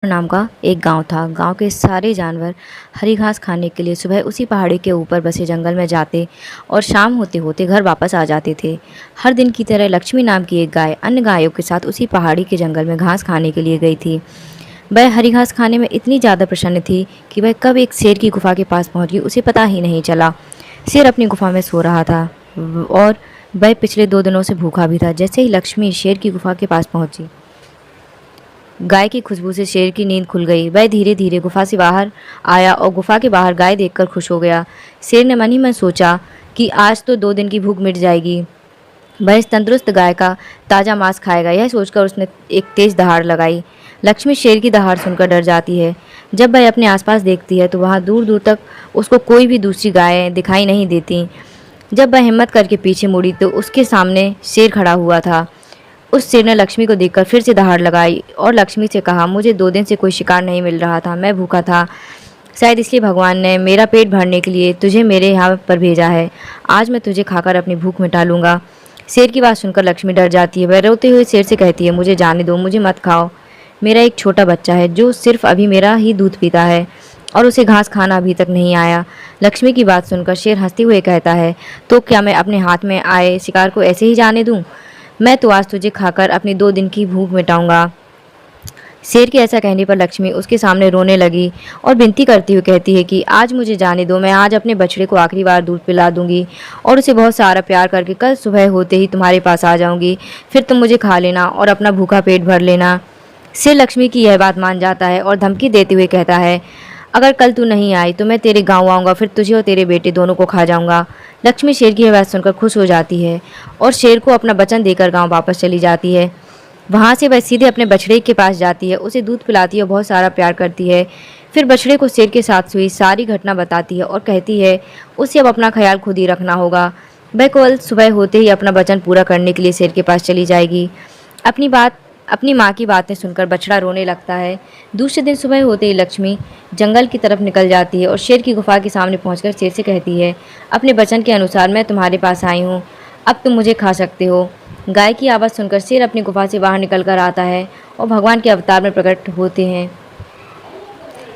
नाम का एक गांव था। गांव के सारे जानवर हरी घास खाने के लिए सुबह उसी पहाड़ी के ऊपर बसे जंगल में जाते और शाम होते होते घर वापस आ जाते थे। हर दिन की तरह लक्ष्मी नाम की एक गाय अन्य गायों के साथ उसी पहाड़ी के जंगल में घास खाने के लिए गई थी। वह हरी घास खाने में इतनी ज़्यादा प्रसन्न थी कि वह कब एक शेर की गुफा के पास पहुंच गई उसे पता ही नहीं चला। शेर अपनी गुफा में सो रहा था और वह पिछले 2 दिनों से भूखा भी था। जैसे ही लक्ष्मी शेर की गुफा के पास पहुंची, गाय की खुशबू से शेर की नींद खुल गई। वह धीरे धीरे गुफा से बाहर आया और गुफा के बाहर गाय देखकर खुश हो गया। शेर ने मन ही मन सोचा कि आज तो 2 दिन की भूख मिट जाएगी। वह इस तंदुरुस्त गाय का ताज़ा मांस खाएगा। यह सोचकर उसने एक तेज दहाड़ लगाई। लक्ष्मी शेर की दहाड़ सुनकर डर जाती है। जब वह अपने आसपास देखती है तो वहाँ दूर दूर तक उसको कोई भी दूसरी गायें दिखाई नहीं देती। जब वह हिम्मत करके पीछे मुड़ी तो उसके सामने शेर खड़ा हुआ था। उस शेर ने लक्ष्मी को देखकर फिर से दहाड़ लगाई और लक्ष्मी से कहा, मुझे 2 दिन से कोई शिकार नहीं मिल रहा था। मैं भूखा था। शायद इसलिए भगवान ने मेरा पेट भरने के लिए तुझे मेरे यहाँ पर भेजा है। आज मैं तुझे खाकर अपनी भूख मिटा लूँगा। शेर की बात सुनकर लक्ष्मी डर जाती है। वह रोते हुए शेर से कहती है, मुझे जाने दो, मुझे मत खाओ। मेरा एक छोटा बच्चा है जो सिर्फ अभी मेरा ही दूध पीता है और उसे घास खाना अभी तक नहीं आया। लक्ष्मी की बात सुनकर शेर हंसते हुए कहता है, तो क्या मैं अपने हाथ में आए शिकार को ऐसे ही जाने दूँ? मैं तो आज तुझे खाकर अपनी 2 दिन की भूख मिटाऊंगा। शेर के ऐसा कहने पर लक्ष्मी उसके सामने रोने लगी और विनती करती हुई कहती है कि आज मुझे जाने दो। मैं आज अपने बछड़े को आखिरी बार दूध पिला दूंगी और उसे बहुत सारा प्यार करके कल सुबह होते ही तुम्हारे पास आ जाऊंगी। फिर तुम मुझे खा लेना और अपना भूखा पेट भर लेना। शेर लक्ष्मी की यह बात मान जाता है और धमकी देते हुए कहता है, अगर कल तू नहीं आई तो मैं तेरे गाँव आऊँगा, फिर तुझे और तेरे बेटे दोनों को खा जाऊँगा। लक्ष्मी शेर की यह बात सुनकर खुश हो जाती है और शेर को अपना वचन देकर गाँव वापस चली जाती है। वहाँ से वह सीधे अपने बछड़े के पास जाती है, उसे दूध पिलाती है और बहुत सारा प्यार करती है। फिर बछड़े को शेर के साथ हुई सारी घटना बताती है और कहती है उसे अब अपना ख्याल खुद ही रखना होगा। वह कल सुबह होते ही अपना वचन पूरा करने के लिए शेर के पास चली जाएगी। अपनी माँ की बातें सुनकर बछड़ा रोने लगता है। दूसरे दिन सुबह होते ही लक्ष्मी जंगल की तरफ निकल जाती है और शेर की गुफा के सामने पहुंचकर शेर से कहती है, अपने वचन के अनुसार मैं तुम्हारे पास आई हूँ, अब तुम मुझे खा सकते हो। गाय की आवाज़ सुनकर शेर अपनी गुफा से बाहर निकल कर आता है और भगवान के अवतार में प्रकट होते हैं।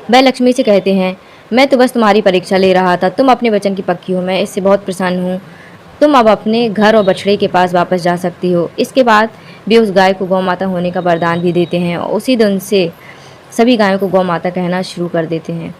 वह लक्ष्मी से कहते हैं, मैं तो बस तुम्हारी परीक्षा ले रहा था, तुम अपने वचन की पक्की हो, मैं इससे बहुत प्रसन्न हूँ। तुम अब अपने घर और बछड़े के पास वापस जा सकती हो। इसके बाद वे उस गाय को गौ माता होने का वरदान भी देते हैं और उसी दिन से सभी गायों को गौ माता कहना शुरू कर देते हैं।